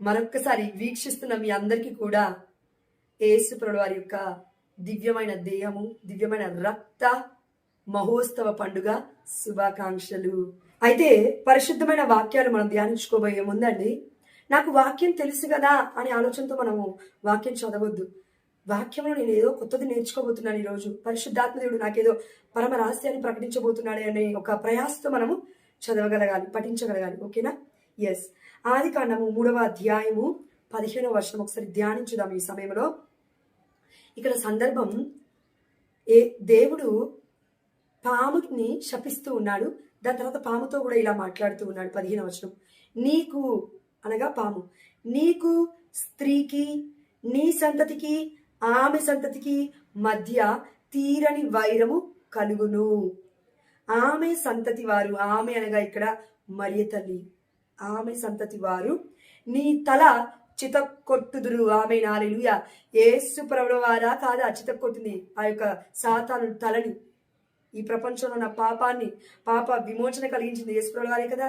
మరొక్కసారి వీక్షిస్తున్న మీ అందరికీ కూడా యేసు ప్రభువు వారి యొక్క దివ్యమైన దేహము, దివ్యమైన రక్త మహోత్సవ పండుగ శుభాకాంక్షలు. అయితే పరిశుద్ధమైన వాక్యాలు మనం ధ్యానించుకోబోయే ముందండి, నాకు వాక్యం తెలుసు కదా అనే ఆలోచనతో మనము వాక్యం చదవద్దు. వాక్యంలో నేను ఏదో కొత్తది నేర్చుకోబోతున్నాను, ఈరోజు పరిశుద్ధాత్మ దేవుడు నాకేదో పరమ రహస్యాన్ని ప్రకటించబోతున్నాడు అనే ఒక ప్రయాసతో మనము చదవగలగాలి, పఠించగలగాలి. ఓకేనా? ఎస్. ఆది కాండము 3వ అధ్యాయము 15వ వచనం ఒకసారి ధ్యానించుదాం ఈ సమయంలో. ఇక్కడ సందర్భం, దేవుడు పాముని శపిస్తూ ఉన్నాడు. దాని తర్వాత పాముతో కూడా ఇలా మాట్లాడుతూ ఉన్నాడు. 15వ వచనం, నీకు అనగా పాము, నీకు స్త్రీకి నీ సంతతికి ఆమె సంతతికి మధ్య తీరని వైరము కలుగును. ఆమె సంతతి వారు, ఆమె అనగా ఇక్కడ మరియ తల్లి, ఆమె సంతతి వారు నీ తల చితక్కొట్టుదురు. ఆమె హల్లెలూయా. యేసు ప్రభువు వారా కాదా చితక్కొట్టింది ఆ యొక్క సాతాను తలని? ఈ ప్రపంచంలో ఉన్న పాప విమోచన కలిగించింది యేసు ప్రభువు వారే కదా.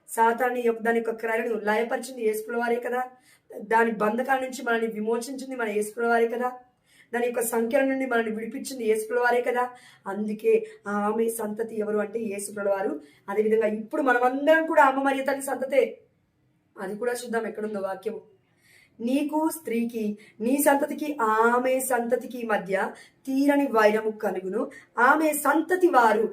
సాతాన్ని దాని యొక్క క్రియలను లయపరిచింది యేసు ప్రభువు వారే కదా. దాని బంధకాల నుంచి మనల్ని విమోచించింది మన యేసు ప్రభువు వారే కదా. దాని యొక్క సంఖ్యల నుండి మనల్ని విడిపించింది యేసు ప్రభువు వారే కదా. అందుకే ఆమె సంతతి ఎవరు అంటే యేసు ప్రభువు వారు. అదేవిధంగా ఇప్పుడు మనమందరం కూడా అమ్మ మరియ తల్లి సంతతే. అది కూడా చూద్దాం ఎక్కడుందో వాక్యము. నీకు స్త్రీకి నీ సంతతికి ఆమె సంతతికి మధ్య తీరని వైరము కలుగును. ఆమె సంతతి వారు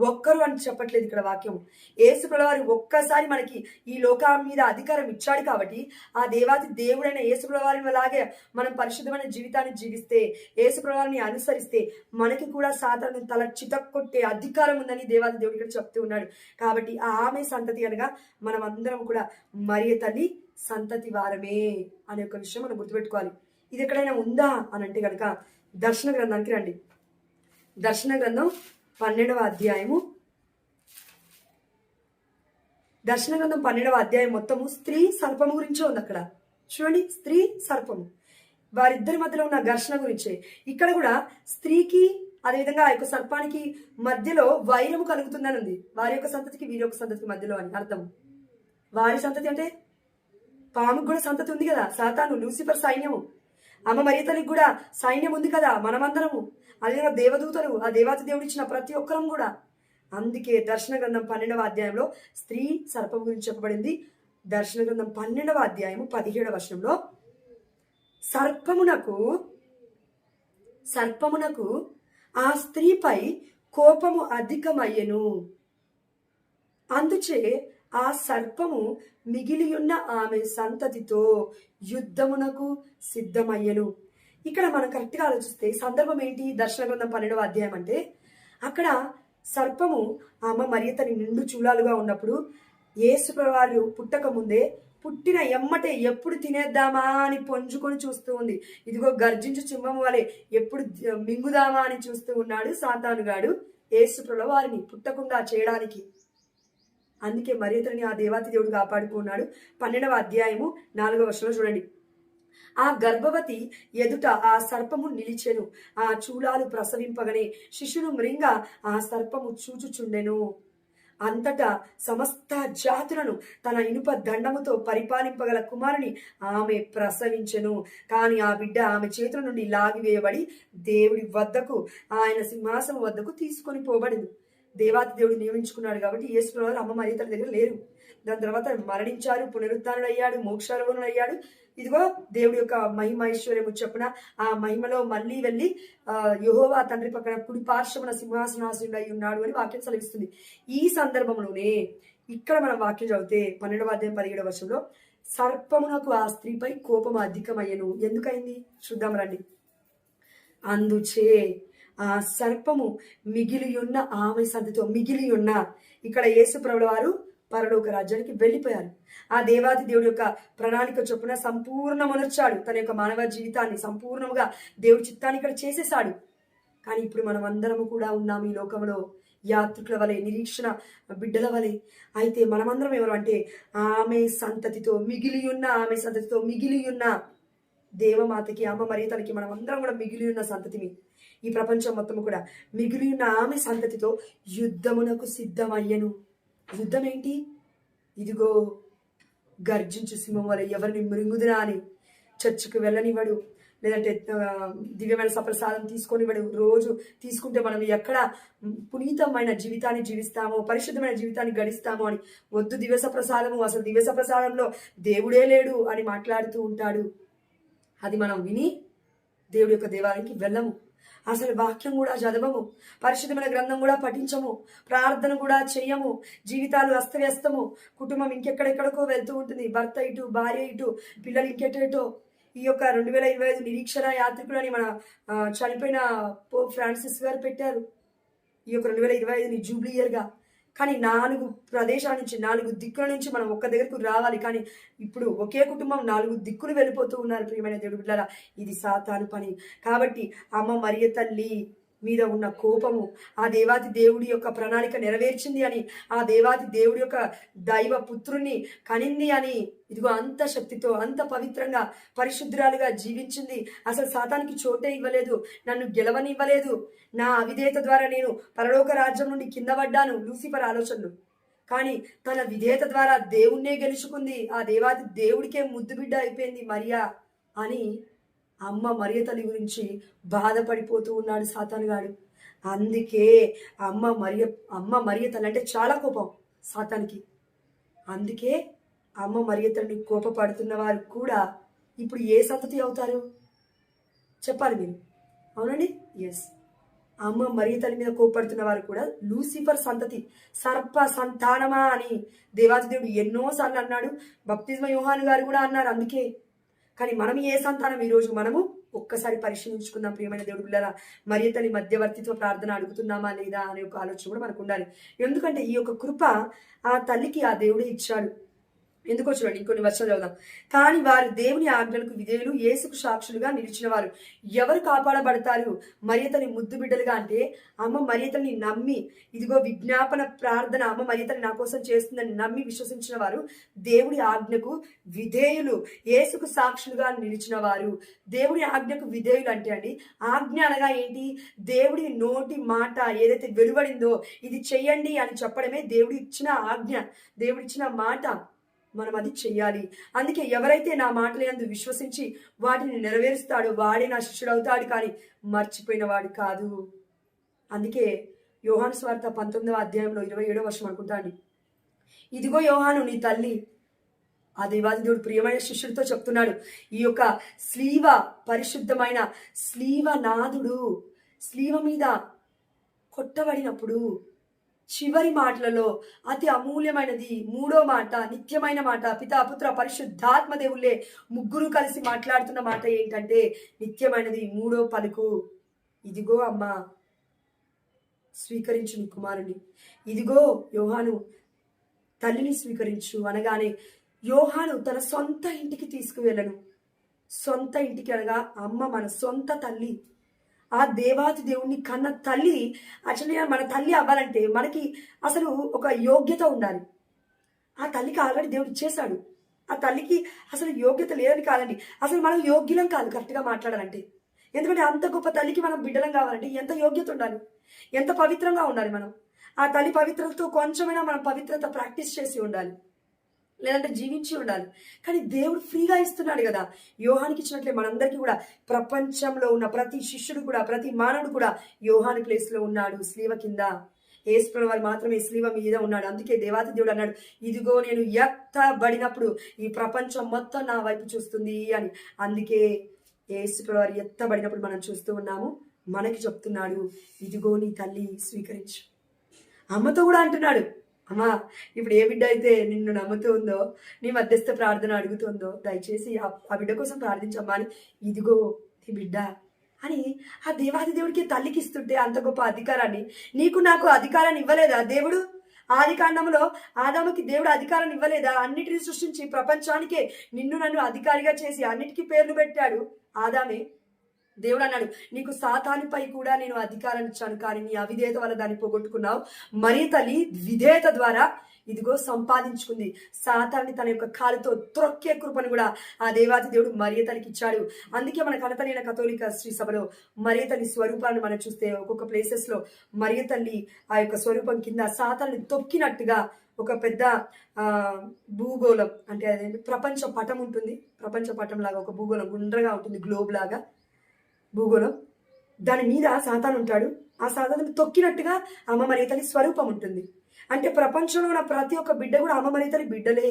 ఒక్కరు అని చెప్పట్లేదు ఇక్కడ వాక్యము. యేసు ప్రభువు వారు ఒక్కసారి మనకి ఈ లోకం మీద అధికారం ఇచ్చాడు కాబట్టి ఆ దేవాది దేవుడైన యేసు ప్రభువు వారిని లాగే మనం పరిశుద్ధమైన జీవితాన్ని జీవిస్తే, యేసు ప్రభువు వారిని అనుసరిస్తే మనకి కూడా సాతాను తల చితక్కొట్టే అధికారం ఉందని దేవాది దేవుడు ఇక్కడ చెప్తూ ఉన్నాడు. కాబట్టి ఆమె సంతతి అనగా మనం అందరం కూడా మరియ తల్లి సంతతి వారమే అనే ఒక విషయం మనం గుర్తుపెట్టుకోవాలి. ఇది ఎక్కడైనా ఉందా అని అంటే కనుక దర్శన గ్రంథానికి రండి. దర్శన గ్రంథం 12వ అధ్యాయము. దర్శన గ్రంథం 12వ అధ్యాయం మొత్తము స్త్రీ సర్పము గురించే ఉంది. అక్కడ చూడండి, స్త్రీ సర్పము వారిద్దరి మధ్యలో ఉన్న ఘర్షణ గురించే. ఇక్కడ కూడా స్త్రీకి అదేవిధంగా ఆ యొక్క సర్పానికి మధ్యలో వైరము కలుగుతుందని ఉంది. వారి యొక్క సంతతికి వీరి యొక్క సంతతికి మధ్యలో అని అర్థం. వారి సంతతి అంటే పాముకు కూడా సంతతి ఉంది కదా, సాతాను లూసిఫర్ సైన్యము. అమ్మ మరియ తల్లికి కూడా సైన్యం ఉంది కదా, మనమందరము. అదేవిధంగా దేవదూతలు, ఆ దేవాతి దేవుడు ఇచ్చిన ప్రతి ఒక్కరం కూడా. అందుకే దర్శన గ్రంథం 12వ అధ్యాయంలో స్త్రీ సర్పం గురించి చెప్పబడింది. దర్శన గ్రంథం 12వ అధ్యాయము 17వ వచనంలో సర్పమునకు ఆ స్త్రీపై కోపము అధికమయ్యెను, అందుచే ఆ సర్పము మిగిలియున్న ఆమె సంతతితో యుద్ధమునకు సిద్ధమయ్యను. ఇక్కడ మనం కరెక్ట్గా ఆలోచిస్తే సందర్భం ఏంటి? దర్శన గ్రంథం 12వ అధ్యాయం అంటే అక్కడ సర్పము ఆమె మరియ తల్లి నిండు చూలాలుగా ఉన్నప్పుడు యేసు ప్రభువు వారు పుట్టక ముందే పుట్టిన ఎమ్మటే ఎప్పుడు తినేద్దామా అని పొంజుకొని చూస్తూ ఉంది. ఇదిగో గర్జించు సింహము వలె ఎప్పుడు మింగుదామా అని చూస్తూ ఉన్నాడు సాతానుగాడు యేసు ప్రభువు వారిని పుట్టకుండా చేయడానికి. అందుకే మరియ తల్లిని ఆ దేవాతి దేవుడు కాపాడుకున్నాడు. 12వ అధ్యాయము 4వ వచనంలో చూడండి, ఆ గర్భవతి ఎదుట ఆ సర్పము నిలిచెను, ఆ చూలాలు ప్రసవింపగనే శిశును మృంగ ఆ సర్పము చూచుచుండెను. అంతటా సమస్త జాతులను తన ఇనుప దండముతో పరిపాలింపగల కుమారుని ఆమె ప్రసవించెను. కానీ ఆ బిడ్డ ఆమె చేతుల నుండి లాగివేయబడి దేవుడి వద్దకు, ఆయన సింహాసనం వద్దకు తీసుకొని పోబడింది. దేవాతి దేవుడు నియమించుకున్నాడు కాబట్టి యేసు ప్రభువు వారు అమ్మ మరియ తల్లి దగ్గర లేరు. దాని తర్వాత మరణించారు, పునరుత్థానుడు అయ్యాడు, మోక్షారోహణుడు అయ్యాడు. ఇదిగో దేవుడి యొక్క మహిమైశ్వర్యము చొప్పున ఆ మహిమలో మళ్ళీ వెళ్ళి యెహోవా తండ్రి పక్కన కుడి పార్శ్వమున సింహాసనాసీనుడు అయి ఉన్నాడు అని వాక్యం సెలవిస్తుంది. ఈ సందర్భంలోనే ఇక్కడ మనం వాక్యం చదివితే 12వ అధ్యాయం 17వ వచనంలో సర్పమునకు ఆ స్త్రీపై కోపం అధికమయ్యను. ఎందుకైంది చూద్దాం రండి. అందుచే ఆ సర్పము మిగిలియున్న ఆమె సంతతితో, మిగిలియున్న ఇక్కడ యేసు ప్రభువు వారు పరలోక రాజ్యానికి వెళ్ళిపోయారు. ఆ దేవాది దేవుడి యొక్క ప్రణాళిక చొప్పున సంపూర్ణమనర్చాడు. తన యొక్క మానవ జీవితాన్ని సంపూర్ణముగా దేవుడి చిత్తాన్ని ఇక్కడ చేసేసాడు. కానీ ఇప్పుడు మనం అందరము కూడా ఉన్నాం ఈ లోకంలో యాత్రికుల వలె, నిరీక్షణ బిడ్డల వలె. అయితే మనమందరం ఎవరు అంటే ఆమె సంతతితో మిగిలియున్న దేవమాతకి, అమ్మ మరియ తల్లికి మనం అందరం కూడా మిగిలి ఉన్న సంతతిని. ఈ ప్రపంచం మొత్తము కూడా మిగిలి ఉన్న ఆమె సంతతితో యుద్ధమునకు సిద్ధమయ్యను. యుద్ధం ఏంటి? ఇదిగో గర్జించు సింహం వల్ల ఎవరిని మృంగుదురా అని చర్చికి వెళ్ళనివ్వడు, లేదంటే దివ్యమైన సప్రసాదం తీసుకొనివ్వడు. రోజు తీసుకుంటే మనం ఎక్కడ పునీతమైన జీవితాన్ని జీవిస్తామో, పరిశుద్ధమైన జీవితాన్ని గడిస్తామో అని వద్దు దివ్య సప్రసాదము, అసలు దివ్య సప్రసాదంలో దేవుడే లేడు అని మాట్లాడుతూ ఉంటాడు. అది మనం విని దేవుడి యొక్క దేవాలయానికి వెళ్ళము, అసలు వాక్యం కూడా చదవము, పరిశుద్ధమైన గ్రంథం కూడా పఠించము, ప్రార్థన కూడా చెయ్యము, జీవితాలు అస్తవ్యస్తము, కుటుంబం ఇంకెక్కడెక్కడికో వెళ్తూ ఉంటుంది, భర్త ఇటు, భార్య ఇటు, పిల్లలు ఇంకెటేటో. ఈ యొక్క 2025 నిరీక్షణ యాత్రికులు అని మన చనిపోయిన పోప్ ఫ్రాన్సిస్ గారు పెట్టారు ఈ యొక్క 2025ని జూబ్లీ ఇయర్గా. కానీ 4 ప్రదేశాల నుంచి, 4 దిక్కుల నుంచి మనం ఒక్క దగ్గరకు రావాలి. కానీ ఇప్పుడు ఒకే కుటుంబం 4 దిక్కులు వెళ్ళిపోతూ ఉన్నారు. ప్రియమైన దేవుడు బిడ్డలారా, ఇది సాతాను పని. కాబట్టి అమ్మ మరియ తల్లి మీద ఉన్న కోపము ఆ దేవాతి దేవుడి యొక్క ప్రణాళిక నెరవేర్చింది అని, ఆ దేవాతి దేవుడి యొక్క దైవ పుత్రుని కనింది అని, ఇదిగో అంత శక్తితో అంత పవిత్రంగా పరిశుద్ధురాలుగా జీవించింది. అసలు సాతానికి చోటే ఇవ్వలేదు, నన్ను గెలవనివ్వలేదు. నా అవిధేయత ద్వారా నేను పరలోక రాజ్యం నుండి కింద పడ్డాను, లూసిఫర్ ఆలోచనలు. కానీ తన విధేయత ద్వారా దేవుణ్ణే గెలుచుకుంది. ఆ దేవాతి దేవుడికే ముద్దు బిడ్డ అయిపోయింది మరియా అని అమ్మ మరియ తల్లి గురించి బాధపడిపోతూ ఉన్నాడు సాతానుగాడు. అందుకే అమ్మ మరియ తల్లి అంటే చాలా కోపం సాతానికి. అందుకే అమ్మ మరియ తల్లిని కోపపడుతున్న వారు కూడా ఇప్పుడు ఏ సంతతి అవుతారు చెప్పాలి మీరు, అవునండి? ఎస్, అమ్మ మరియ తల్లి మీద కోపడుతున్న వారు కూడా లూసిఫర్ సంతతి, సర్ప సంతానమా అని దేవాది దేవుడు ఎన్నోసార్లు అన్నాడు. బప్తిస్మ యోహాను గారు కూడా అన్నారు. అందుకే కానీ మనం ఏ సంతానం ఈరోజు మనము ఒక్కసారి పరిశీలించుకుందాం. ప్రియమైన దేవుడు బిడ్డలారా, మరియ తల్లి మధ్యవర్తిత్వ ప్రార్థన అడుగుతున్నామా లేదా అనే ఒక ఆలోచన కూడా మనకు ఉండాలి. ఎందుకంటే ఈ యొక్క కృప ఆ తల్లికి ఆ దేవుడే ఇచ్చాడు. ఎందుకో చూడండి, ఇంకొన్ని వర్షాలు చదువుదాం. కానీ వారు దేవుని ఆజ్ఞలకు విధేయులు, యేసుకు సాక్షులుగా నిలిచిన వారు ఎవరు కాపాడబడతారు? మరియ తల్లి ముద్దు బిడ్డలుగా అంటే అమ్మ మరియ తల్లిని నమ్మి, ఇదిగో విజ్ఞాపన ప్రార్థన అమ్మ మరియ తల్లి నా కోసం చేస్తుందని నమ్మి విశ్వసించిన వారు దేవుడి ఆజ్ఞకు విధేయులు, యేసుకు సాక్షులుగా నిలిచిన వారు. దేవుడి ఆజ్ఞకు విధేయులు అంటే అండి, ఆజ్ఞ అనగా ఏంటి? దేవుడి నోటి మాట ఏదైతే వెలువడిందో ఇది చెయ్యండి అని చెప్పడమే దేవుడి ఇచ్చిన ఆజ్ఞ, దేవుడిచ్చిన మాట. మనం అది చెయ్యాలి. అందుకే ఎవరైతే నా మాటలందు విశ్వసించి వాటిని నెరవేరుస్తాడో వాడే నా శిష్యుడు అవుతాడు, కానీ మర్చిపోయిన వాడు కాదు. అందుకే యోహాను సువార్త 19వ అధ్యాయంలో 27వ వచనం అనుకుంటా అండి, ఇదిగో యోహాను నీ తల్లి. ఆ దేవాది దేవుడు ప్రియమైన శిష్యుడితో చెప్తున్నాడు. ఈ యొక్క స్లీవ, పరిశుద్ధమైన స్లీవనాథుడు స్లీవ మీద కొట్టబడినప్పుడు చివరి మాటలలో అతి అమూల్యమైనది 3వ మాట, నిత్యమైన మాట, పితా పుత్ర పరిశుద్ధాత్మ దేవుళ్ళే ముగ్గురు కలిసి మాట్లాడుతున్న మాట ఏంటంటే నిత్యమైనది 3వ పలుకు, ఇదిగో అమ్మా స్వీకరించు నీ కుమారుని, ఇదిగో యోహాను తల్లిని స్వీకరించు అనగానే యోహాను తన సొంత ఇంటికి తీసుకువెళ్ళను. సొంత ఇంటికి అనగా అమ్మ మన సొంత తల్లి, ఆ దేవాతి దేవుణ్ణి కన్న తల్లి. యాక్చువల్లీ మన తల్లి అవ్వాలంటే మనకి అసలు ఒక యోగ్యత ఉండాలి. ఆ తల్లికి ఆల్రెడీ దేవుడు ఇచ్చేశాడు. ఆ తల్లికి అసలు యోగ్యత లేదని కాదండి, అసలు మనం యోగ్యులం కాదు కరెక్ట్గా మాట్లాడాలంటే. ఎందుకంటే అంత గొప్ప తల్లికి మనం బిడ్డలం కావాలంటే ఎంత యోగ్యత ఉండాలి, ఎంత పవిత్రంగా ఉండాలి. మనం ఆ తల్లి పవిత్రతతో కొంచెమైనా మనం పవిత్రత ప్రాక్టీస్ చేసి ఉండాలి, లేదంటే జీవించి ఉండాలి. కానీ దేవుడు ఫ్రీగా ఇస్తున్నాడు కదా. యోహానికి ఇచ్చినట్లే మనందరికీ కూడా ప్రపంచంలో ఉన్న ప్రతి శిష్యుడు కూడా, ప్రతి మానవుడు కూడా యోహాను ప్లేస్లో ఉన్నాడు, స్లీవ కింద. యేసు వారు మాత్రమే స్లీవ మీద ఉన్నాడు. అందుకే దేవాతి దేవుడు అన్నాడు, ఇదిగో నేను ఎత్తబడినప్పుడు ఈ ప్రపంచం మొత్తం నా వైపు చూస్తుంది అని. అందుకే యేసు వారు ఎత్తబడినప్పుడు మనం చూస్తూ ఉన్నాము. మనకి చెప్తున్నాడు, ఇదిగో నీ తల్లి స్వీకరించు. అమ్మతో కూడా అంటున్నాడు, అమ్మా ఇప్పుడు ఏ బిడ్డ అయితే నిన్ను నమ్ముతూ ఉందో, నీ మధ్యస్థ ప్రార్థన అడుగుతుందో, దయచేసి ఆ బిడ్డ కోసం ప్రార్థించమ్మా అని, ఇదిగో నీ బిడ్డ అని ఆ దేవాది దేవుడికి తల్లికి ఇస్తుంటే అంత గొప్ప అధికారాన్ని నీకు నాకు అధికారాన్ని ఇవ్వలేదా దేవుడు? ఆది కాండంలో ఆదాముకి దేవుడు అధికారాన్ని ఇవ్వలేదా? అన్నిటిని సృష్టించి ప్రపంచానికే నిన్ను నన్ను అధికారిగా చేసి అన్నిటికీ పేర్లు పెట్టాడు ఆదామే. దేవుడు అన్నాడు, నీకు సాతానుపై కూడా నేను అధికారాన్ని ఇచ్చాను, కానీ నీ అవిధేయత వల్ల దాన్ని పోగొట్టుకున్నావు. మరియ తల్లి విధేయత ద్వారా ఇదిగో సంపాదించుకుంది. సాతాన్ని తన యొక్క కాలుతో త్రొక్కే కృపను కూడా ఆ దేవాతి దేవుడు మరియ తల్లికి ఇచ్చాడు. అందుకే మన కనతనైన కథోలిక శ్రీ సభలో మరియ తల్లి స్వరూపాన్ని మనం చూస్తే ఒక్కొక్క ప్లేసెస్ లో మరియ తల్లి ఆ యొక్క స్వరూపం కింద సాతాన్ని తొక్కినట్టుగా ఒక పెద్ద ఆ భూగోళం, అంటే అదేంటి ప్రపంచ పటం ఉంటుంది. ప్రపంచ పటం లాగా ఒక భూగోళం గుండ్రగా ఉంటుంది, గ్లోబ్ లాగా భూగోళం. దాని మీద సాతాను ఉంటాడు. ఆ సాతాను తొక్కినట్టుగా అమ్మ మరియ తల్లి స్వరూపం ఉంటుంది. అంటే ప్రపంచంలో ఉన్న ప్రతి ఒక్క బిడ్డ కూడా అమ్మ మరియ తల్లి బిడ్డలే.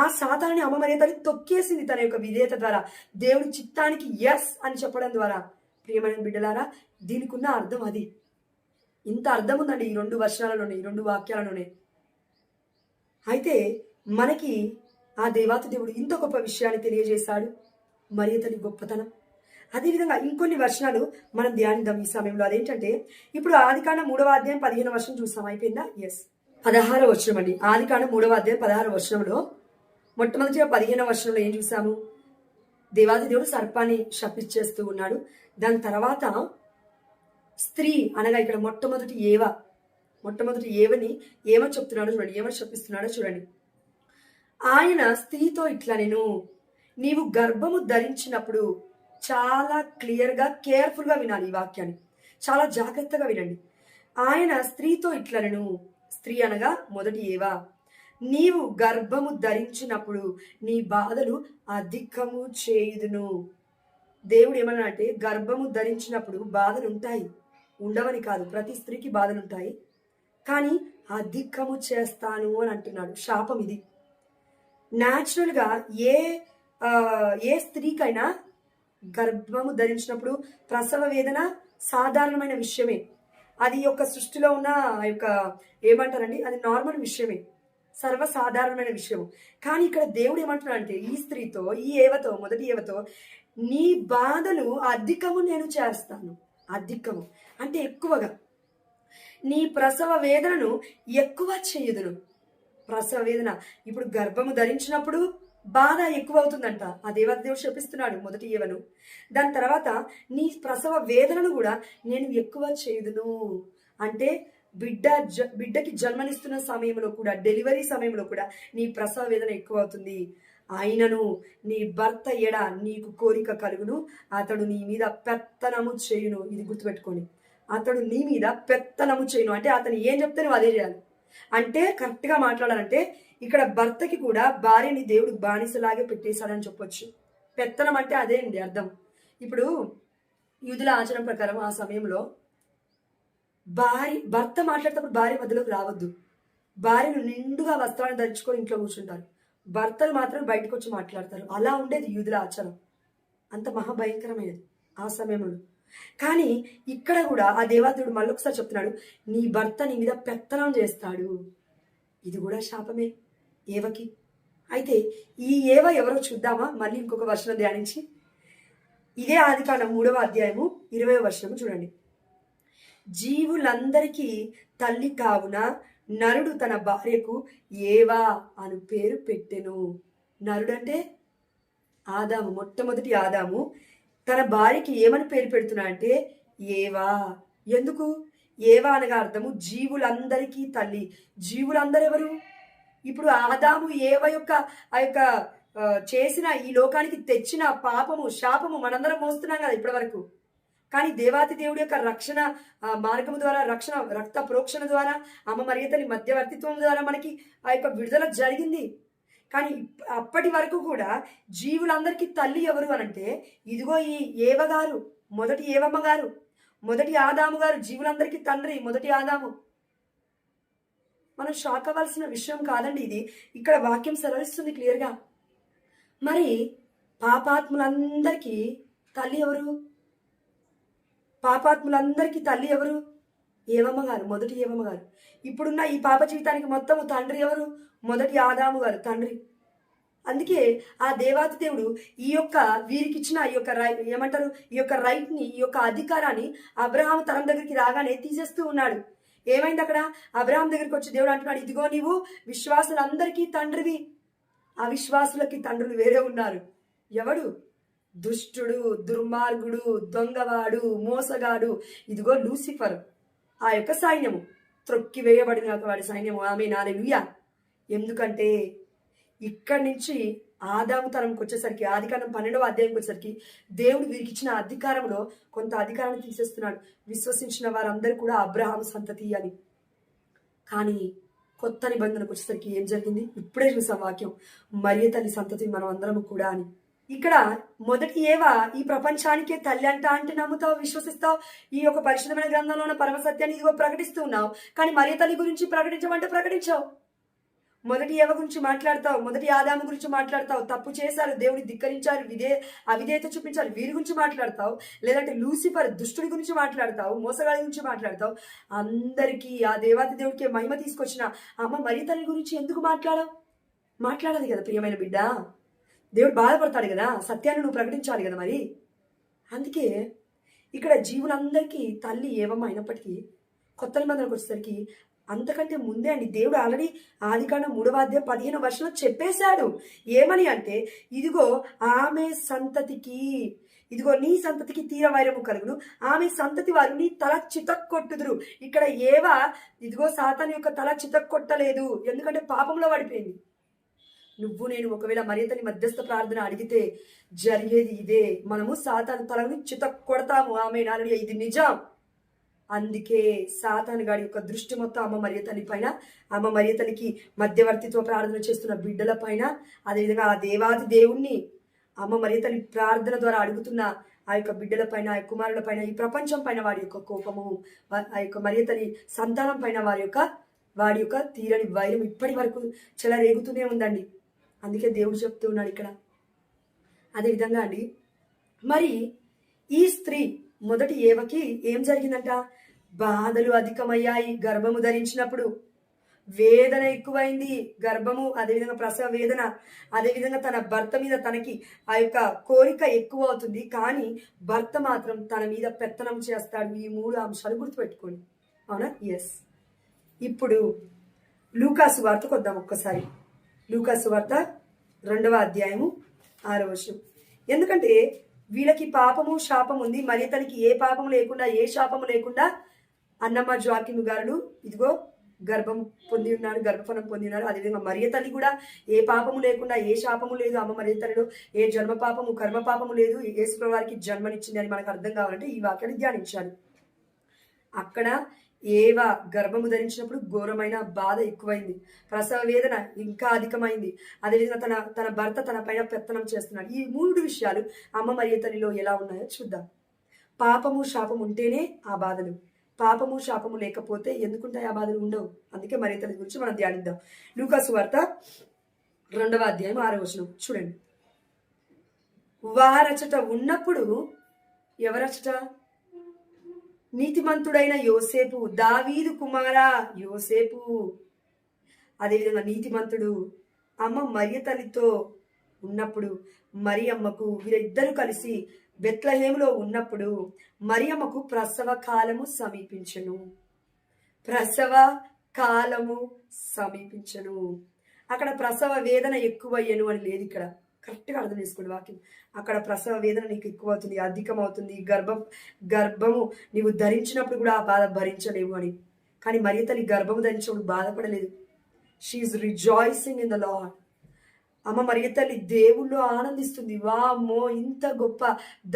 ఆ సాతాన్ని అమ్మ మరియ తల్లి తొక్కేసింది తన యొక్క విధేయత ద్వారా, దేవుడి చిత్తానికి ఎస్ అని చెప్పడం ద్వారా. ప్రియమైన బిడ్డలారా, దీనికి ఉన్న అర్థం అది. ఇంత అర్థం ఉందండి ఈ 2 వర్షాలలోనే, ఈ 2 వాక్యాలలోనే. అయితే మనకి ఆ దేవాతి దేవుడు ఇంత గొప్ప విషయాన్ని తెలియజేశాడు, మరియ తల్లి గొప్పతనం. అదేవిధంగా ఇంకొన్ని వర్షాలు మనం ధ్యానిద్దాం ఈ సమయంలో. అదేంటంటే ఇప్పుడు ఆదికాండం 3వ అధ్యాయం 15వ వచనం చూసాం. అయిపోయిందా? ఎస్. 16వ వచనం అండి. ఆదికాండం 3వ అధ్యాయం 16వ వచనంలో మొట్టమొదటిగా 15వ వచనంలో ఏం చూసాము? దేవాది దేవుడు సర్పాన్ని శపిచ్చేస్తూ ఉన్నాడు. దాని తర్వాత స్త్రీ అనగా ఇక్కడ మొట్టమొదటి ఏవని ఏమని చెప్తున్నాడో చూడండి, ఏమని శపిస్తున్నాడో చూడండి. ఆయన స్త్రీతో ఇట్లా, నేను నీవు గర్భము ధరించినప్పుడు, చాలా క్లియర్గా కేర్ఫుల్గా వినాలి ఈ వాక్యాన్ని, చాలా జాగ్రత్తగా వినండి. ఆయన స్త్రీతో ఇట్లా, నేను స్త్రీ అనగా మొదటి ఏవా, నీవు గర్భము ధరించినప్పుడు నీ బాధలు అధికము చేయుదును. దేవుడు ఏమన్నా అంటే గర్భము ధరించినప్పుడు బాధలు ఉంటాయి, ఉండవని కాదు, ప్రతి స్త్రీకి బాధలు ఉంటాయి, కానీ అధికము చేస్తాను అని అంటున్నాడు. శాపం ఇది. న్యాచురల్గా ఏ స్త్రీకైనా గర్భము ధరించినప్పుడు ప్రసవ వేదన సాధారణమైన విషయమే. అది యొక్క సృష్టిలో ఉన్న యొక్క ఏమంటారండి, అది నార్మల్ విషయమే, సర్వసాధారణమైన విషయం. కానీ ఇక్కడ దేవుడు ఏమంటున్నాడంటే ఈ స్త్రీతో, ఈ ఏవతో, మొదటి ఏవతో, నీ బాధలు అధికము నేను చేస్తాను. అధికము అంటే ఎక్కువగా. నీ ప్రసవ వేదనను ఎక్కువ చేయుదును. ప్రసవ వేదన, ఇప్పుడు గర్భము ధరించినప్పుడు బాధ ఎక్కువ అవుతుందంట. ఆ దేవుడు శపిస్తున్నాడు మొదటి ఏవను. దాని తర్వాత నీ ప్రసవ వేదనను కూడా నేను ఎక్కువ చేయుదును. అంటే బిడ్డకి జన్మనిస్తున్న సమయంలో కూడా, డెలివరీ సమయంలో కూడా నీ ప్రసవ వేదన ఎక్కువ అవుతుంది. అయినను నీ భర్త ఎడ నీకు కోరిక కలుగును, అతడు నీ మీద పెత్తనము చేయును. ఇది గుర్తుపెట్టుకోండి, అతడు నీ మీద పెత్తనము చేయును అంటే అతను ఏం చెప్తే నువ్వు అదే చేయాలి. అంటే కరెక్ట్గా మాట్లాడాలంటే ఇక్కడ భర్తకి కూడా భార్యని దేవుడు బానిసలాగే పెట్టేశాడని చెప్పొచ్చు. పెత్తనం అంటే అదే అండి అర్థం. ఇప్పుడు యూదుల ఆచరణ ప్రకారం ఆ సమయంలో భర్త మాట్లాడేటప్పుడు భార్య మధ్యలోకి రావద్దు. భార్యను నిండుగా వస్త్రాలను ధరించుకొని ఇంట్లో కూర్చుంటారు, భర్తలు మాత్రం బయటకు వచ్చి మాట్లాడతారు. అలా ఉండేది యూదుల ఆచారం. అంత మహాభయంకరమైనది ఆ సమయంలో. కానీ ఇక్కడ కూడా ఆ దేవాదేవుడు మళ్ళొకసారి చెప్తున్నాడు, నీ భర్త నీ మీద పెత్తనం చేస్తాడు. ఇది కూడా శాపమే ఏవకి. అయితే ఈ ఏవ ఎవరో చూద్దామా మళ్ళీ ఇంకొక వర్షం ధ్యానించి. ఇదే ఆదికాండం 3వ అధ్యాయము 20వ వచనము చూడండి. జీవులందరికీ తల్లి కావున నరుడు తన భార్యకు ఏవా అను పేరు పెట్టెను. నరుడు అంటే ఆదాము, మొట్టమొదటి ఆదాము తన భార్యకి ఏమని పేరు పెడుతున్నా అంటే ఏవా. ఎందుకు? ఏవా అనగా అర్థము జీవులందరికీ తల్లి. జీవులందరూ ఎవరు? ఇప్పుడు ఆదాము ఏవ యొక్క ఆ యొక్క చేసిన, ఈ లోకానికి తెచ్చిన పాపము, శాపము మనందరం మోస్తున్నాం కదా ఇప్పటి వరకు. కానీ దేవాతి దేవుడి యొక్క రక్షణ మార్గము ద్వారా, రక్షణ రక్త ప్రోక్షణ ద్వారా, అమ్మ మరియ తల్లి మధ్యవర్తిత్వం ద్వారా మనకి ఆ యొక్క విడుదల జరిగింది. కానీ అప్పటి వరకు కూడా జీవులందరికీ తల్లి ఎవరు అనంటే ఇదిగో ఈ ఏవ గారు, మొదటి ఏవమ్మ గారు, మొదటి ఆదాము గారు, జీవులందరికీ తండ్రి మొదటి ఆదాము. మనం షాక్ అవ్వాల్సిన విషయం కాదండి ఇది, ఇక్కడ వాక్యం సెలవిస్తుంది క్లియర్గా. మరి పాపాత్ములందరికీ తల్లి ఎవరు? పాపాత్ములందరికీ తల్లి ఎవరు? ఏవమ్మ గారు, మొదటి ఏవమ్మ గారు. ఇప్పుడున్న ఈ పాప జీవితానికి మొత్తము తండ్రి ఎవరు? మొదటి ఆదాము గారు తండ్రి. అందుకే ఆ దేవాతి దేవుడు ఈ యొక్క వీరికిచ్చిన ఈ యొక్క ఏమంటారు, ఈ యొక్క రైట్ని, ఈ యొక్క అధికారాన్ని అబ్రహాం తరం దగ్గరికి రాగానే తీసేస్తూ ఉన్నాడు. ఏమైంది అక్కడ? అబ్రహాం దగ్గరికి వచ్చి దేవుడు అంటున్నాడు, ఇదిగో నీవు విశ్వాసులందరికీ తండ్రివి. అవిశ్వాసులకి తండ్రులు వేరే ఉన్నారు. ఎవడు? దుష్టుడు, దుర్మార్గుడు, దొంగవాడు, మోసగాడు. ఇదిగో లూసిఫర్, ఆ యొక్క సైన్యము, త్రొక్కి వేయబడిన వాడి సైన్యము. ఆమె హల్లెలూయా. ఎందుకంటే ఇక్కడి నుంచి ఆదాము తరంకి వచ్చేసరికి, ఆదికాండం 12వ అధ్యాయంకి వచ్చేసరికి దేవుడు వీరికి ఇచ్చిన అధికారంలో కొంత అధికారాన్ని తీసేస్తున్నాడు. విశ్వసించిన వారందరూ కూడా అబ్రహాము సంతతి అని. కానీ కొత్త నిబంధనకు వచ్చేసరికి ఏం జరిగింది? ఇప్పుడే చూసాం వాక్యం, మరియ తల్లి సంతతి మనం అందరము కూడా అని. ఇక్కడ మొదటి ఏవా ఈ ప్రపంచానికే తల్లి అంటే నమ్ముతావు, విశ్వసిస్తావు, ఈ యొక్క పరిశుద్ధమైన గ్రంథంలో ఉన్న పరమ సత్యాన్ని ఇదిగో ప్రకటిస్తూ ఉన్నావు. కానీ మరియ తల్లి గురించి ప్రకటించమంటే ప్రకటించావు. మొదటి ఏవ గురించి మాట్లాడతావు, మొదటి ఆదాము గురించి మాట్లాడతావు, తప్పు చేశారు, దేవుని ధిక్కరించారు, అవిధేయత చూపించారు, వీరి గురించి మాట్లాడతావు. లేదంటే లూసిఫర్ దుష్టుడి గురించి మాట్లాడతావు, మోసగాడి గురించి మాట్లాడతావు. అందరికీ ఆ దేవాది దేవుడికి మహిమ తీసుకొచ్చిన అమ్మ మరియ తల్లి గురించి ఎందుకు మాట్లాడాలి కదా ప్రియమైన బిడ్డ. దేవుడు బాధపడతాడు కదా, సత్యాన్ని నువ్వు ప్రకటించాలి కదా మరి. అందుకే ఇక్కడ జీవులందరికీ తల్లి ఏవమ్మ అయినప్పటికీ కొత్త నిబంధనకు వచ్చేసరికి అంతకంటే ముందే అండి దేవుడు ఆల్రెడీ ఆదికాండం 3:15 చెప్పేశాడు. ఏమని అంటే, ఇదిగో ఆమె సంతతికి, ఇదిగో నీ సంతతికి తీర వైరము కలుగును, ఆమె సంతతి వారు నీ తల చితక్కొట్టుదురు. ఇక్కడ ఏవా ఇదిగో సాతాను యొక్క తల చితక్కొట్టలేదు, ఎందుకంటే పాపంలో పడిపోయింది. నువ్వు నేను ఒకవేళ మరియ తల్లి మధ్యస్థ ప్రార్థన అడిగితే జరిగేది ఇదే, మనము సాతాను తలను చితక్కొడతాము. ఆమె నాలుగు ఇది నిజం. అందుకే సాతాను గాడి యొక్క దృష్టి మొత్తం అమ్మ మరియ తల్లి పైన, అమ్మ మరియ తల్లికి మధ్యవర్తిత్వ ప్రార్థన చేస్తున్న బిడ్డల పైన, అదేవిధంగా ఆ దేవాది దేవుణ్ణి అమ్మ మరియ తల్లి ప్రార్థన ద్వారా అడుగుతున్న ఆ యొక్క బిడ్డల పైన, ఆ కుమారుల పైన, ఈ ప్రపంచం పైన వాడి యొక్క కోపము, ఆ యొక్క మరియ తల్లి సంతానం పైన వాడి యొక్క తీరని వైరం ఇప్పటి వరకు చెలరేగుతూనే ఉందండి. అందుకే దేవుడు చెప్తూ ఉన్నాడు ఇక్కడ. అదేవిధంగా అండి, మరి ఈ స్త్రీ మొదటి ఏవకి ఏం జరిగిందంట? బాధలు అధికమయ్యాయి. గర్భము ధరించినప్పుడు వేదన ఎక్కువైంది, గర్భము, అదేవిధంగా ప్రసవ వేదన, అదేవిధంగా తన భర్త మీద తనకి ఆ యొక్క కోరిక ఎక్కువ అవుతుంది. కానీ భర్త మాత్రం తన మీద పెత్తనం చేస్తాడు. ఈ 3 అంశాలు గుర్తుపెట్టుకోండి. అవునా? ఎస్. ఇప్పుడు లూకాసు వార్తకు వద్దాం ఒక్కసారి. లూకాసు వార్త 2వ అధ్యాయము 6వ వచనం. ఎందుకంటే వీళ్ళకి పాపము శాపం ఉంది. మరియ తల్లికి ఏ పాపము లేకుండా, ఏ శాపము లేకుండా అన్నమ్మ జోకిము గారు ఇదిగో గర్భం పొంది ఉన్నారు, గర్భఫలం పొంది ఉన్నారు. అదేవిధంగా మరియ తల్లి కూడా ఏ పాపము లేకుండా, ఏ శాపము లేదు. అమ్మ మరియ తల్లిలో ఏ జన్మ పాపము, కర్మ పాపము లేదు. యేసు వారికి జన్మనిచ్చింది అని మనకు అర్థం కావాలంటే ఈ వాక్యాన్ని ధ్యానించాలి. అక్కడ ఏవా గర్భము ధరించినప్పుడు ఘోరమైన బాధ ఎక్కువైంది, ప్రసవ వేదన ఇంకా అధికమైంది. అదేవిధంగా తన భర్త తన పైన పెత్తనం చేస్తున్నాడు. ఈ 3 విషయాలు అమ్మ మరియ తల్లిలో ఎలా ఉన్నాయో చూద్దాం. పాపము శాపము ఉంటేనే ఆ బాధలు, పాపము శాపము లేకపోతే ఎందుకుంటాయి ఆ బాధలు? ఉండవు. అందుకే మరియ తల్లి గురించి మనం ధ్యానిద్దాం. లూకాసు వార్త 2వ అధ్యాయం 6వ వచనం చూడండి. వారచట ఉన్నప్పుడు, ఎవరచట? నీతిమంతుడైన యోసేపు, దావీదు కుమారా యోసేపు, అదేవిధంగా నీతిమంతుడు అమ్మ మరియ తల్లితో ఉన్నప్పుడు, మరియమ్మకు వీరిద్దరూ కలిసి బెత్లెహేములో ఉన్నప్పుడు మరియమ్మకు ప్రసవ కాలము సమీపించెను. ప్రసవ కాలము సమీపించెను. అక్కడ ప్రసవ వేదన ఎక్కువయ్యను అని లేదు. ఇక్కడ కరెక్ట్గా అర్థం చేసుకోండి వాక్యం. అక్కడ ప్రసవ వేదన నీకు ఎక్కువ అవుతుంది, అధికమవుతుంది, గర్భము నీవు ధరించినప్పుడు కూడా ఆ బాధ భరించలేవు అని. కానీ మరియ తల్లి గర్భము ధరించినప్పుడు బాధపడలేదు. She is rejoicing in the Lord. అమ్మ మరియ తల్లి దేవుళ్ళు ఆనందిస్తుంది. వామ్మో, ఇంత గొప్ప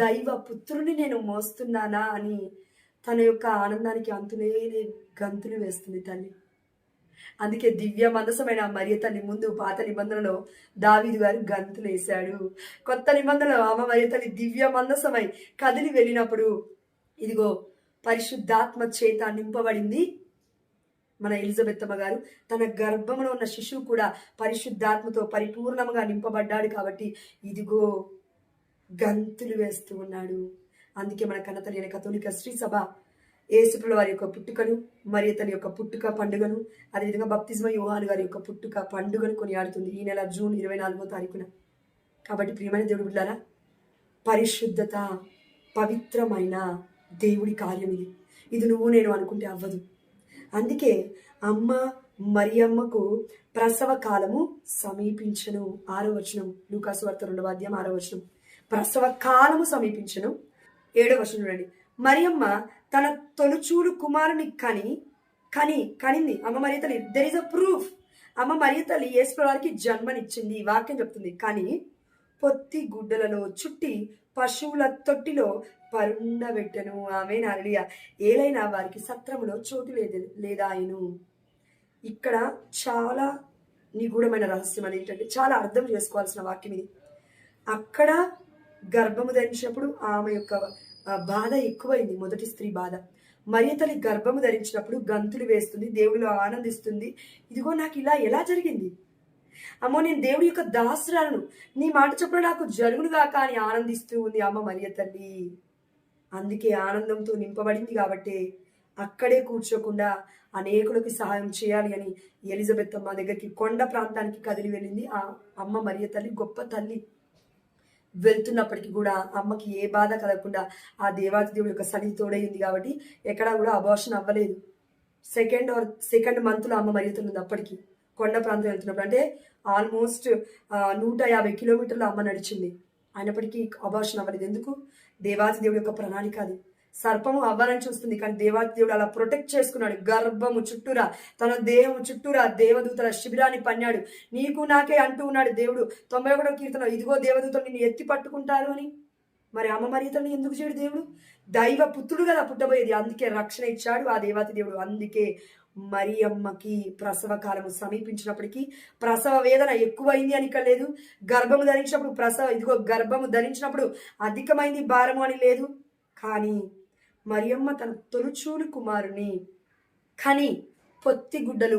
దైవ పుత్రుని నేను మోస్తున్నానా అని తన యొక్క ఆనందానికి అంతులేని గంతులు వేస్తుంది తల్లి. అందుకే దివ్య మనసమైన మరియ తల్లి ముందు పాత నిబంధనలో దావీదు గారు గంతులు వేశాడు. కొత్త నిబంధనలో అమ్మ మరియ తల్లి దివ్య మనసమై కదిలి వెళ్ళినప్పుడు ఇదిగో పరిశుద్ధాత్మ చేత నింపబడింది మన ఎలిజబెత్ అమ్మ గారు. తన గర్భంలో ఉన్న శిశువు కూడా పరిశుద్ధాత్మతో పరిపూర్ణంగా నింపబడ్డాడు. కాబట్టి ఇదిగో గంతులు వేస్తూ ఉన్నాడు. అందుకే మన కన్నతల్లి అయిన కథోలిక శ్రీ సభ యేసుప్రభుల వారి యొక్క పుట్టుకను, మరియ తల్లి యొక్క పుట్టుక పండుగను, అదేవిధంగా బప్తిస్మ యోహాను గారి యొక్క పుట్టుక పండుగను కొనియాడుతుంది ఈ నెల జూన్ 24వ తారీఖున. కాబట్టి ప్రియమైన దేవుడి బిడ్డలారా, పరిశుద్ధత, పవిత్రమైన దేవుడి కార్యం ఇది. ఇది నువ్వు నేను అనుకుంటే అవ్వదు. అందుకే అమ్మ మరియమ్మకు ప్రసవ కాలము సమీపించను. 6వ వచనం, లూకాసు వార్త 2వ అధ్యాయం 6వ వచనం. ప్రసవ కాలము సమీపించను. 7వ వచనం చూడండి. మరియమ్మ తన తొలుచూలు కుమారుని కనింది. అమ్మ మరియ తల్లి, దెర్ ఇస్ అ ప్రూఫ్. అమ్మ మరియ తల్లి యేసు వారికి జన్మనిచ్చింది. వాక్యం చెప్తుంది. కానీ పొత్తి గుడ్డలలో చుట్టి పశువుల తొట్టిలో పరుండబెట్టెను. ఆమె హల్లెలూయా. ఏలైనా వారికి సత్రములో చోటు లేదాయను. ఇక్కడ చాలా నిగూఢమైన రహస్యం అని ఏంటంటే చాలా అర్థం చేసుకోవాల్సిన వాక్యం ఇది. అక్కడ గర్భము ధరించినప్పుడు ఆమె యొక్క బాధ ఎక్కువైంది, మొదటి స్త్రీ బాధ. మరియ తల్లి గర్భము ధరించినప్పుడు గంతులు వేస్తుంది, దేవుడిలో ఆనందిస్తుంది. ఇదిగో నాకు ఇలా ఎలా జరిగింది, అమ్మో నేను దేవుడి యొక్క దాసురాలను, నీ మాట చొప్పున నాకు జరుగునుగాక అని ఆనందిస్తూ ఉంది అమ్మ మరియ తల్లి. అందుకే ఆనందంతో నింపబడింది కాబట్టి అక్కడే కూర్చోకుండా అనేకులకి సహాయం చేయాలి అని ఎలిజబెత్ అమ్మ దగ్గరికి కొండ ప్రాంతానికి కదిలి వెళ్ళింది ఆ అమ్మ మరియ తల్లి. గొప్ప తల్లి. వెళ్తున్నప్పటికీ కూడా అమ్మకి ఏ బాధ కలగకుండా ఆ దేవాతి దేవుడి యొక్క సన్నిధి తోడైంది కాబట్టి ఎక్కడా కూడా అబార్షన్ అవ్వలేదు. సెకండ్ మంత్లో అమ్మ మరియ తల్లి ఉంది అప్పటికి. కొండ ప్రాంతం వెళ్తున్నప్పుడు అంటే ఆల్మోస్ట్ 150 కిలోమీటర్లు అమ్మ నడిచింది, అయినప్పటికీ అబార్షన్ అవ్వలేదు. ఎందుకు? దేవాతి దేవుడి యొక్క ప్రణాళిక అది. సర్పము అవ్వాలని చూస్తుంది కానీ దేవాతి దేవుడు అలా ప్రొటెక్ట్ చేసుకున్నాడు. గర్భము చుట్టూరా, తన దేహము చుట్టూరా దేవదూతల శిబిరాన్ని పన్నాడు. నీకు నాకే అంటూ ఉన్నాడు దేవుడు 91వ కీర్తన, ఇదిగో దేవదూతలు నిన్ను ఎత్తి పట్టుకుంటారు అని. మరి అమ్మ మరియతల్ని ఎందుకు చేయడు దేవుడు? దైవ పుత్రుడు కదా పుట్టబోయేది, అందుకే రక్షణ ఇచ్చాడు ఆ దేవాతి దేవుడు. అందుకే మరియమ్మకి ప్రసవ కాలము సమీపించినప్పటికీ ప్రసవ వేదన ఎక్కువైంది అని ఇక్కడ లేదు. గర్భము ధరించినప్పుడు ఇదిగో గర్భము ధరించినప్పుడు అధికమైంది భారము అని లేదు. కానీ మరియమ్మ తన తొలుచూలు కుమారుని కని పొత్తి గుడ్డలు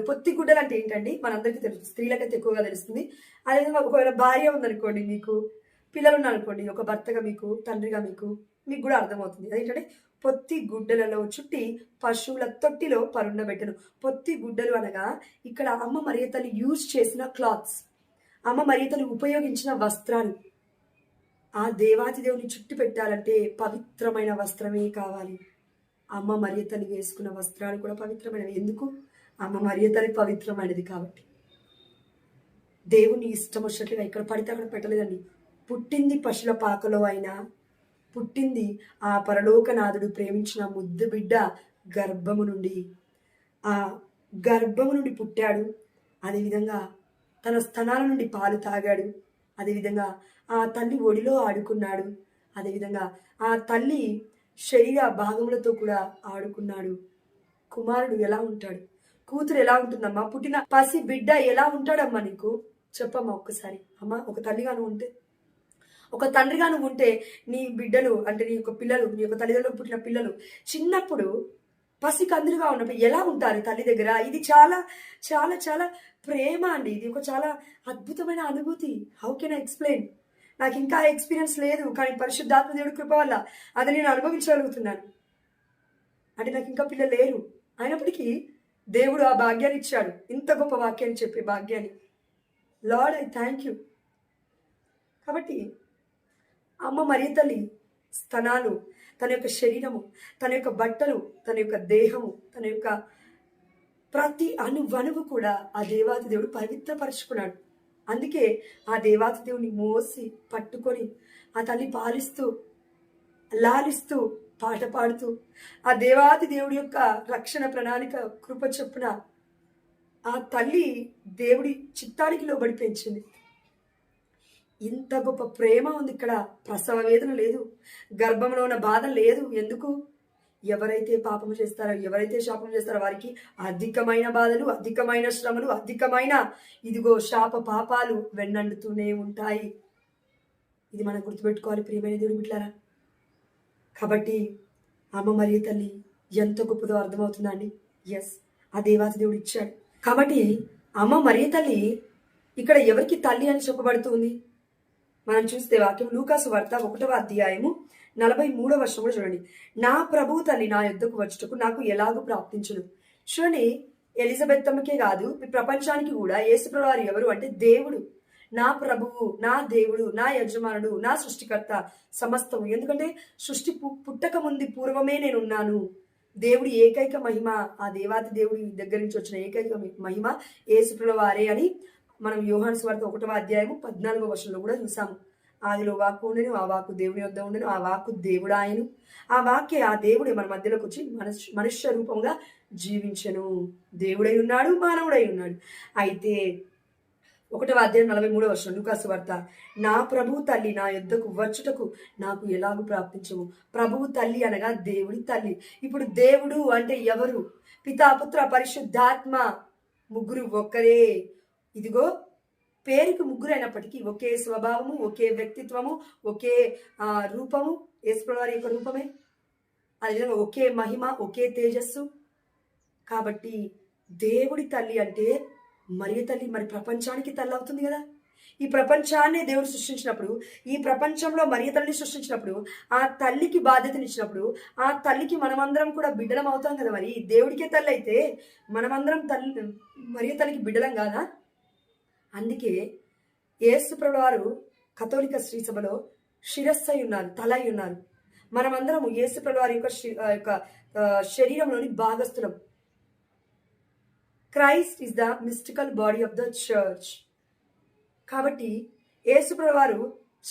అంటే ఏంటండి మనందరికీ తెలుసు, స్త్రీలకైతే ఎక్కువగా తెలుస్తుంది. అదేవిధంగా ఒకవేళ భార్య ఉందనుకోండి, మీకు పిల్లలు ఉన్నారనుకోండి, ఒక భర్తగా మీకు, తండ్రిగా మీకు కూడా అర్థమవుతుంది. అదేంటంటే పొత్తి గుడ్డలలో చుట్టి పశువుల తొట్టిలో పరుండబెట్టను. పొత్తి గుడ్డలు అనగా ఇక్కడ అమ్మ మరియ తల్లి యూజ్ చేసిన క్లాత్స్, అమ్మ మరియ తల్లి ఉపయోగించిన వస్త్రాలు. ఆ దేవాతి దేవుని చుట్టి పెట్టాలంటే పవిత్రమైన వస్త్రమే కావాలి. అమ్మ మరియ తల్లి వేసుకున్న వస్త్రాలు కూడా పవిత్రమైనవి. ఎందుకు? అమ్మ మరియ తల్లి పవిత్రమైనది కాబట్టి. దేవుని ఇష్టం వచ్చినట్లుగా ఇక్కడ పడితే అక్కడ పెట్టలేదండి. పుట్టింది పశుల పాకలో అయినా, పుట్టింది ఆ పరలోకనాథుడు ప్రేమించిన ముద్దు బిడ్డ గర్భము నుండి. ఆ గర్భము నుండి పుట్టాడు. అదేవిధంగా తన స్తనాల నుండి పాలు తాగాడు. అదేవిధంగా ఆ తల్లి ఒడిలో ఆడుకున్నాడు. అదేవిధంగా ఆ తల్లి శరీర భాగములతో కూడా ఆడుకున్నాడు. కుమారుడు ఎలా ఉంటాడు, కూతురు ఎలా ఉంటుందమ్మా, పుట్టిన పసి బిడ్డ ఎలా ఉంటాడమ్మా, నీకు చెప్పమ్మా ఒక్కసారి. అమ్మ ఒక తల్లిగా నువ్వు ఉంటే, ఒక తండ్రిగా నువ్వు ఉంటే, నీ బిడ్డలు అంటే నీ యొక్క పిల్లలు, నీ యొక్క తల్లిదండ్రులకు పుట్టిన పిల్లలు చిన్నప్పుడు పసి కందులుగా ఉన్నప్పుడు ఎలా ఉంటారు తల్లి దగ్గర? ఇది చాలా చాలా చాలా ప్రేమ అండి. ఇది ఒక చాలా అద్భుతమైన అనుభూతి. How can I explain? నాకు ఇంకా ఎక్స్పీరియన్స్ లేదు, కానీ పరిశుద్ధాత్మ దేవుడి కృప వల్ల అది నేను అనుభవించగలుగుతున్నాను. అంటే నాకు ఇంకా పిల్లలు లేరు, అయినప్పటికీ దేవుడు ఆ భాగ్యాన్ని ఇచ్చాడు, ఇంత గొప్ప వాక్యాన్ని చెప్పే భాగ్యాన్ని. Lord I thank you. కాబట్టి అమ్మ మరియ తల్లి స్తనాలు, తన యొక్క శరీరము, తన యొక్క బట్టలు, తన యొక్క దేహము, తన యొక్క ప్రతి అణువణువు కూడా ఆ దేవాతి దేవుడు పవిత్రపరుచుకున్నాడు. అందుకే ఆ దేవాతి దేవుని మోసి పట్టుకొని ఆ తల్లి పాలిస్తూ లాలిస్తూ పాట పాడుతూ ఆ దేవాతి దేవుడి యొక్క రక్షణ ప్రణాళిక కృప చొప్పున ఆ తల్లి దేవుడి చిత్తానికి లోబడి పెంచింది. ఇంత గొప్ప ప్రేమ ఉంది ఇక్కడ. ప్రసవ వేదన లేదు, గర్భంలో ఉన్న బాధ లేదు. ఎందుకు? ఎవరైతే పాపము చేస్తారో, ఎవరైతే శాపం చేస్తారో వారికి అధికమైన బాధలు, అధికమైన శ్రమలు, అధికమైన ఇదిగో శాప పాపాలు వెన్నండుతూనే ఉంటాయి. ఇది మనం గుర్తుపెట్టుకోవాలి ప్రియమైన దేవుడి బిడ్డలారా. కాబట్టి అమ్మ మరియ తల్లి ఎంత గొప్పదో అర్థమవుతుందండి. ఎస్, ఆ దేవాతి దేవుడు ఇచ్చాడు. కాబట్టి అమ్మ మరియ తల్లి ఇక్కడ ఎవరికి తల్లి అని చెప్పబడుతుంది? మనం చూస్తే వాక్యం లూకాసు వార్త 1వ అధ్యాయము 43వ వచనం కూడా చూడండి. నా ప్రభువు తల్లి నా యొద్దకు వచ్చుటకు నాకు ఎలాగూ ప్రాప్తించును. చూడండి, ఎలిజబెత్ అమ్మకే కాదు, ఈ ప్రపంచానికి కూడా యేసుప్రభువు వారు ఎవరు అంటే దేవుడు, నా ప్రభువు, నా దేవుడు, నా యజమానుడు, నా సృష్టికర్త సమస్తము. ఎందుకంటే సృష్టి పుట్టక ముందు పూర్వమే నేనున్నాను. దేవుడి ఏకైక మహిమ, ఆ దేవాతి దేవుడి దగ్గర నుంచి వచ్చిన ఏకైక మహిమ యేసుప్రభువు వారే అని మనం యోహాను సువార్త 1వ అధ్యాయము 14వ వచనంలో కూడా చూసాము. ఆదిలో వాక్కు ఉండెను, ఆ వాక్కు దేవుని వద్ద ఉండెను, ఆ వాక్కు దేవుడు ఆయను, ఆ వాక్యే ఆ దేవుడే మన మధ్యలోకి వచ్చి మనుష్య రూపంగా జీవించెను. దేవుడై ఉన్నాడు, మానవుడై ఉన్నాడు. అయితే 1వ అధ్యాయం 43వ వచనం లూకాసు వార్త, నా ప్రభువు తల్లి నా యొద్దకు వచ్చుటకు నాకు ఎలాగూ ప్రాప్తించము. ప్రభువు తల్లి అనగా దేవుడి తల్లి. ఇప్పుడు దేవుడు అంటే ఎవరు? పితా, పుత్ర, పరిశుద్ధాత్మ. ముగ్గురు ఒక్కరే. ఇదిగో పేరుకి ముగ్గురు అయినప్పటికీ ఒకే స్వభావము, ఒకే వ్యక్తిత్వము, ఒకే రూపము. యేసుప్రభువు వారి యొక్క రూపమే. అదేవిధంగా ఒకే మహిమ, ఒకే తేజస్సు. కాబట్టి దేవుడి తల్లి అంటే మరియ తల్లి మరి ప్రపంచానికి తల్లి అవుతుంది కదా. ఈ ప్రపంచాన్ని దేవుడు సృష్టించినప్పుడు, ఈ ప్రపంచంలో మరియ తల్లిని సృష్టించినప్పుడు, ఆ తల్లికి బాధ్యతనిచ్చినప్పుడు, ఆ తల్లికి మనమందరం కూడా బిడ్డలం అవుతాం కదా. మరి దేవుడికే తల్లి అయితే మనమందరం తల్లి మరియ తల్లికి బిడ్డలం కాదా? అందుకే యేసు ప్రభువు వారు కథోలిక శ్రీ సభలో శిరస్సు అయి ఉన్నారు, తల అయి ఉన్నారు. మనమందరము యేసు ప్రభువు వారి యొక్క శరీరంలోని భాగస్థులం. Christ is the mystical body of the church. కాబట్టి యేసు ప్రభువు వారు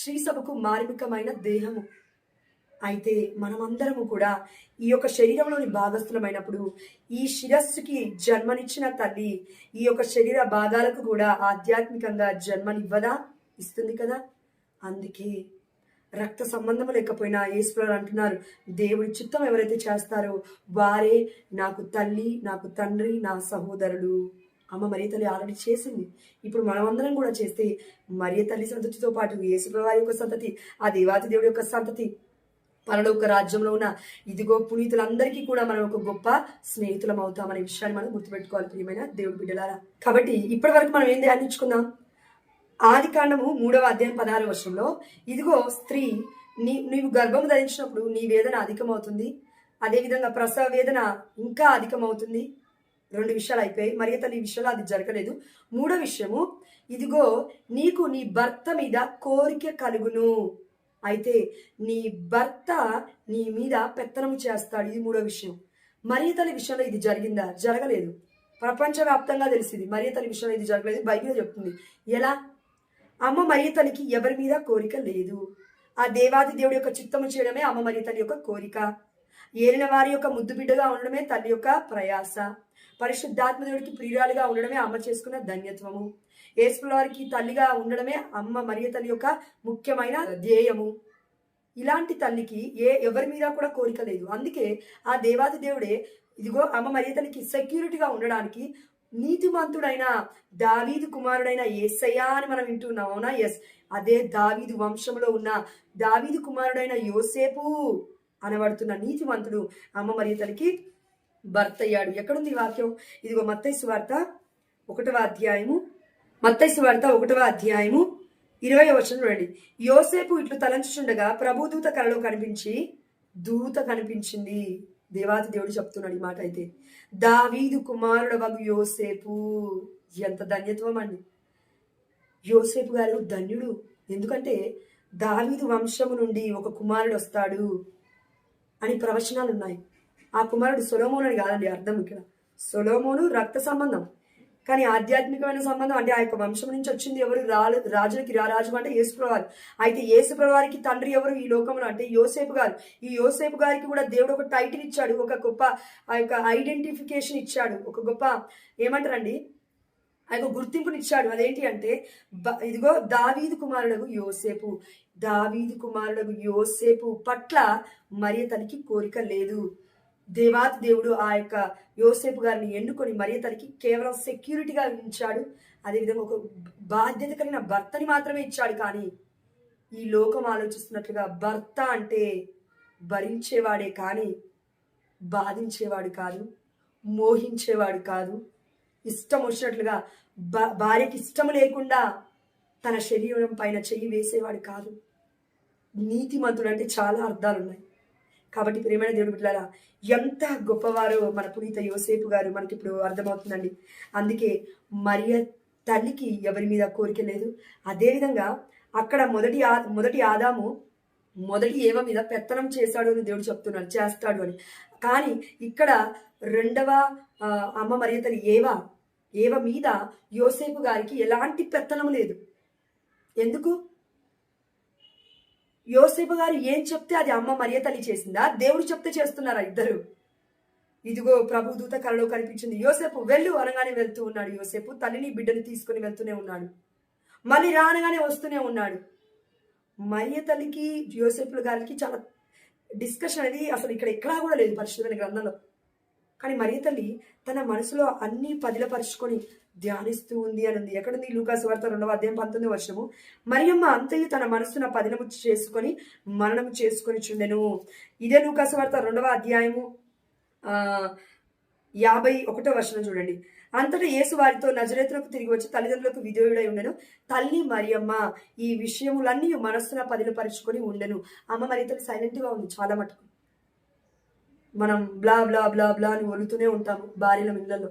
శ్రీ సభకు మార్మికమైన దేహము. అయితే మనమందరము కూడా ఈ యొక్క శరీరంలోని భాగస్థులమైనప్పుడు ఈ శిరస్సుకి జన్మనిచ్చిన తల్లి ఈ యొక్క శరీర భాగాలకు కూడా ఆధ్యాత్మికంగా జన్మనివ్వదా? ఇస్తుంది కదా. అందుకే రక్త సంబంధం లేకపోయినా యేసుప్రభువు అంటున్నారు, దేవుడి చిత్తం ఎవరైతే చేస్తారో వారే నాకు తల్లి, నాకు తండ్రి, నా సహోదరుడు. అమ్మ మరియ తల్లి ఆల్రెడీ చేసింది. ఇప్పుడు మనమందరం కూడా చేస్తే మరియ తల్లి సంతతితో పాటు యేసుప్రభువు యొక్క సంతతి, ఆ దేవాతి దేవుడి యొక్క సంతతి, పరలోక రాజ్యంలో ఉన్న ఇదిగో పునీతులందరికీ కూడా మనం ఒక గొప్ప స్నేహితులం అవుతామనే విషయాన్ని మనం గుర్తుపెట్టుకోవాలి ప్రియమైన దేవుడి బిడ్డలారా. కాబట్టి ఇప్పటి వరకు మనం ఏం ధ్యానించుకుందాం? ఆది కాండము 3వ అధ్యాయం 16వ వచనంలో ఇదిగో స్త్రీ నీవు గర్భం ధరించినప్పుడు నీ వేదన అధికమవుతుంది, అదేవిధంగా ప్రసవ వేదన ఇంకా అధికమవుతుంది. 2 విషయాలు అయిపోయాయి. మరియ తల్లి విషయంలో అది జరగలేదు. 3వ విషయము, ఇదిగో నీకు నీ భర్త మీద కోరిక కలుగును. అయితే నీ భర్త నీ మీద పెత్తనము చేస్తాడు. ఇది 3వ విషయం. మరియ తల్లి విషయంలో ఇది జరిగిందా? జరగలేదు. ప్రపంచవ్యాప్తంగా తెలిసింది. మరియ తల్లి విషయంలో ఇది జరగలేదు. బైబిల్ చెప్తుంది. ఎలా? అమ్మ మరియ తల్లికి ఎవరి మీద కోరిక లేదు. ఆ దేవాది దేవుడి యొక్క చిత్తము చేయడమే అమ్మ మరియ తల్లి యొక్క కోరిక. ఏలిన వారి యొక్క ముద్దు బిడ్డగా ఉండడమే తల్లి యొక్క ప్రయాస. పరిశుద్ధాత్మ దేవుడికి ప్రియురాలుగా ఉండడమే అమ్మ చేసుకున్న ధన్యత్వము. యేసుప్రభువు వారికి తల్లిగా ఉండడమే అమ్మ మరియ తల్లి యొక్క ముఖ్యమైన ధ్యేయము. ఇలాంటి తల్లికి ఎవరి మీద కూడా కోరిక లేదు. అందుకే ఆ దేవాది దేవుడే ఇదిగో అమ్మ మరియ తల్లికి సెక్యూరిటీగా ఉండడానికి నీతిమంతుడైన దావీదు కుమారుడైన యేసయ్య అని మనం వింటున్నాం. అవునా? ఎస్, అదే దావీదు వంశంలో ఉన్న దావీదు కుమారుడైన యోసేపు అనబడుతున్న నీతిమంతుడు అమ్మ మరియ తల్లికి భర్త అయ్యాడు. ఎక్కడుంది ఈ వాక్యం? ఇదిగో మత్తయి సువార్త 1వ అధ్యాయము 20వ వచనం రండి. యోసేపు ఇట్లు తలంచుచుండగా ప్రభుదూత కలలో కనిపించింది. దేవాది దేవుడు చెప్తున్నాడు ఈ మాట. అయితే దావీదు కుమారుడు వగు యోసేపు, ఎంత ధన్యత్వం అండి. యోసేపు గారు ధన్యుడు. ఎందుకంటే దావీదు వంశము నుండి ఒక కుమారుడు వస్తాడు అని ప్రవచనాలు ఉన్నాయి. ఆ కుమారుడు సొలొమోను అని కాదండి అర్థం. ఇక్కడ సొలొమోను రక్త సంబంధం, కానీ ఆధ్యాత్మికమైన సంబంధం. అంటే ఆ యొక్క వంశం నుంచి వచ్చింది ఎవరు? రాజులకి రాజు అంటే యేసుప్రభువు వారు. అయితే యేసుప్రభువు వారికి తండ్రి ఎవరు ఈ లోకంలో? అంటే యోసేపు గారు. ఈ యోసేపు గారికి కూడా దేవుడు ఒక టైటిల్ ఇచ్చాడు, ఒక గొప్ప ఆ యొక్క ఐడెంటిఫికేషన్ ఇచ్చాడు, ఒక గొప్ప ఏమంటారండి ఆ యొక్క గుర్తింపునిచ్చాడు. అదేంటి అంటే ఇదిగో దావీదు కుమారుడు యోసేపు. దావీదు కుమారుడు యోసేపు పట్ల మరియ తల్లికి కోరిక లేదు. దేవాతి దేవుడు ఆ యొక్క యోసేపు గారిని ఎన్నుకొని మరియ తల్లికి కేవలం సెక్యూరిటీగా ఉంచాడు. అదేవిధంగా ఒక బాధ్యత కలిగిన భర్తని మాత్రమే ఇచ్చాడు. కానీ ఈ లోకం ఆలోచిస్తున్నట్లుగా భర్త అంటే భరించేవాడే కానీ బాధించేవాడు కాదు, మోహించేవాడు కాదు, ఇష్టం వచ్చినట్లుగా భార్యకి ఇష్టం లేకుండా తన శరీరం పైన చెయ్యి వేసేవాడు కాదు. నీతిమంతుడు అంటే చాలా అర్థాలు ఉన్నాయి. కాబట్టి ప్రియమైన దేవుడు బిడ్డలారా, ఎంత గొప్పవారో మన పునీత యోసేపు గారు మనకి ఇప్పుడు అర్థమవుతుందండి. అందుకే మరియ తల్లికి ఎవరి మీద కోరిక లేదు. అదేవిధంగా అక్కడ మొదటి ఆదాము మొదటి ఏవ మీద పెత్తనం చేశాడు అని దేవుడు చెప్తున్నాడు, చేస్తాడు అని. కానీ ఇక్కడ 2వ అమ్మ మరియ తల్లి ఏవ మీద యోసేపు గారికి ఎలాంటి పెత్తనం లేదు. ఎందుకు? యోసేపు గారు ఏం చెప్తే అది అమ్మ మరియ తల్లి చేసిందా? దేవుడు చెప్తే చేస్తున్నారా ఇద్దరు? ఇదిగో ప్రభు దూత కలలో కనిపించింది. యోసేపు వెళ్ళు అనగానే వెళ్తూ ఉన్నాడు. యోసేపు తల్లిని బిడ్డని తీసుకుని వెళ్తూనే ఉన్నాడు. మళ్ళీ రానగానే వస్తూనే ఉన్నాడు. మరియ తల్లికి యోసేపు గారికి చాలా డిస్కషన్ అనేది అసలు ఇక్కడ ఎక్కడా కూడా లేదు పరిశుద్ధమైన గ్రంథంలో. కానీ మరియ తల్లి తన మనసులో అన్ని పదిలపరుచుకొని ధ్యానిస్తూ ఉంది అని ఉంది. ఎక్కడుంది? లూకాసు వార్త 2:19 మరియమ్మ అంతయు తన మనసున పదిలము చేసుకొని మరణము చేసుకొని చుండెను. ఇదే లూకాసు వార్త 2:51 చూడండి. అంతటా యేసు వారితో నజరేతులకు తిరిగి వచ్చి తల్లిదండ్రులకు విధేయుడై ఉండెను. తల్లి మరియమ్మ ఈ విషయములన్నీ మనస్సున పదిలపరుచుకొని ఉండెను. అమ్మ మరియ తల్లి సైలెంట్ గా ఉంది చాలా మటుకు. మనం బ్లా బ్లా బ్లా బ్లా అని వలుతూనే ఉంటాము భార్యల ఇళ్లలో.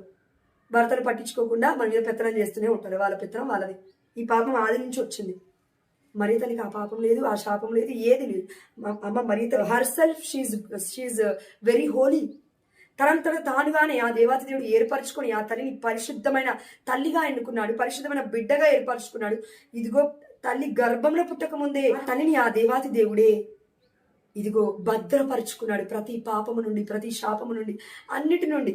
భర్తను పట్టించుకోకుండా మన మీద పెత్తనం చేస్తూనే ఉంటారు. వాళ్ళ పెత్తనం వాళ్ళది. ఈ పాపం ఆది నుంచి వచ్చింది. మరియ తల్లికి ఆ పాపం లేదు, ఆ శాపం లేదు, ఏది లేదు. అమ్మ మరియ తల్లి herself she is very holy. తనంతట తానుగానే ఆ దేవాతి దేవుడు ఏర్పరచుకొని ఆ తల్లిని పరిశుద్ధమైన తల్లిగా ఎన్నుకున్నాడు, పరిశుద్ధమైన బిడ్డగా ఏర్పరచుకున్నాడు. ఇదిగో తల్లి గర్భంలో పుట్టక ముందే తల్లిని ఆ దేవాతి దేవుడే ఇదిగో భద్రపరుచుకున్నాడు ప్రతి పాపము నుండి, ప్రతి శాపము నుండి, అన్నిటి నుండి.